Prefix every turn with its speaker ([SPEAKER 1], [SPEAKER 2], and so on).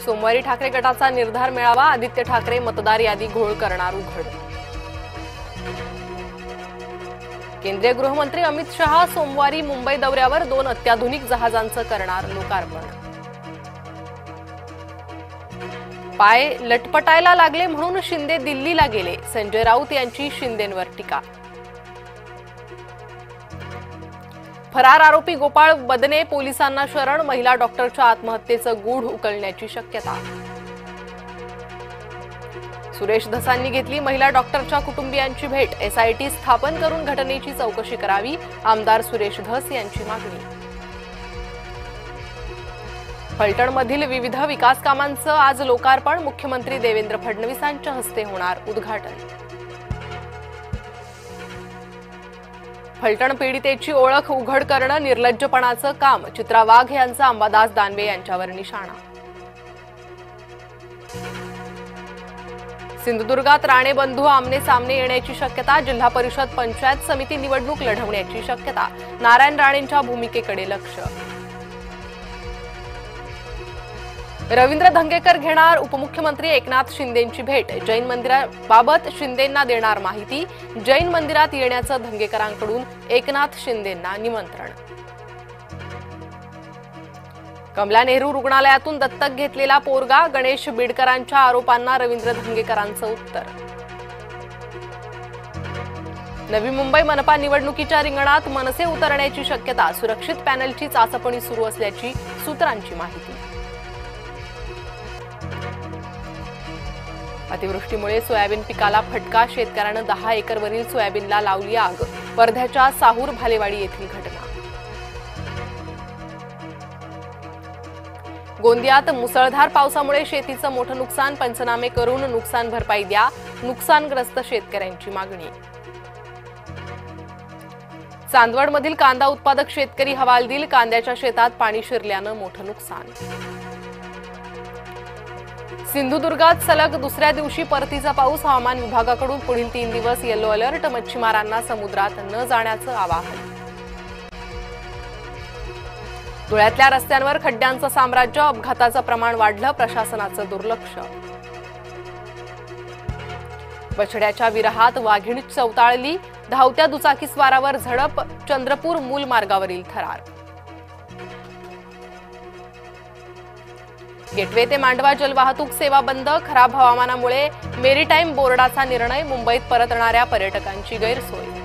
[SPEAKER 1] सोमवारी ठाकरे गटाचा निर्धार मेळावा, आदित्य ठाकरे मतदार यादी घोळ करणार उघड। केंद्रीय गृहमंत्री अमित शहा सोमवारी मुंबई दौऱ्यावर 2 अत्याधुनिक जहाजांचं करणार लोकार्पण। पाय लटपटायला लागले म्हणून शिंदे दिल्लीला गेले, संजय राऊत यांची शिंदेंवर टीका। फरार आरोपी गोपाळ बदने पोलिसांना शरण, महिला डॉक्टरच्या आत्महत्येचं गूढ उकलण्याची शक्यता। सुरेश धसांनी घेतली महिला डॉक्टरच्या कुटुंबियांची भेट, एसआयटी स्थापन करून घटनेची चौकशी करावी, आमदार सुरेश धस यांची मागणी। फलटणमधील विविध विकास कामांचं आज लोकार्पण, मुख्यमंत्री देवेंद्र फडणवीसांच्या हस्ते होणार उद्घाटन। फलटण पीडितेची ओळख उघड करणं निर्लज्जपणाचं काम, चित्रा वाघ यांचा अंबादास दानवे यांच्यावर निशाणा। सिंधुदुर्गात राणे बंधू आमने सामने येण्याची शक्यता, जिल्हा परिषद पंचायत समिती निवडणूक लढवण्याची शक्यता, नारायण राणेंच्या भूमिकेकडे लक्ष। रवींद्र धंगेकर घेणार उपमुख्यमंत्री एकनाथ शिंदेंची भेट, जैन मंदिराबाबत शिंदेंना देणार माहिती, जैन मंदिरात येण्याचं धंगेकरांकडून एकनाथ शिंदेंना निमंत्रण। कमला नेहरू रुग्णालयातून दत्तक घेतलेला पोरगा, गणेश बिडकरांच्या आरोपांना रवींद्र धंगेकरांचं उत्तर। नवी मुंबई मनपा निवडणुकीच्या रिंगणात मनसे उतरण्याची शक्यता, सुरक्षित पॅनलची चाचपणी सुरू असल्याची सूत्रांची माहिती। अतिवृष्टीमुळे सोयाबीन पिकाला फटका, शेतकऱ्यानं 10 एकरवरील सोयाबीनला लावली आग, वर्ध्याच्या साहूर भालेवाडी येथील घटना। गोंदियात मुसळधार पावसामुळे शेतीचं मोठं नुकसान, पंचनामे करून नुकसान भरपाई द्या, नुकसानग्रस्त शेतकऱ्यांची मागणी। चांदवडमधील कांदा उत्पादक शेतकरी हवालदिल, कांद्याच्या शेतात पाणी शिरल्यानं मोठं नुकसान। सिंधुदुर्गात सलग दुसऱ्या दिवशी परतीचा पाऊस, हवामान विभागाकडून पुढील 3 दिवस येलो अलर्ट, मच्छीमारांना समुद्रात न जाण्याचं आवाहन। धुळ्यातल्या रस्त्यांवर खड्ड्यांचं साम्राज्य, अपघाताचं प्रमाण वाढलं, प्रशासनाचं दुर्लक्ष। बछड्याच्या विरहात वाघीण चवताळली, धावत्या दुचाकीस्वारावर झडप, चंद्रपूर मूल मार्गावरील थरार। गेटवे ते मांडवा जलवाहतूक सेवा बंद, खराब हवामानामुळे मेरीटाईम बोर्डाचा निर्णय, मुंबईत परतणाऱ्या पर्यटकांची गैरसोय।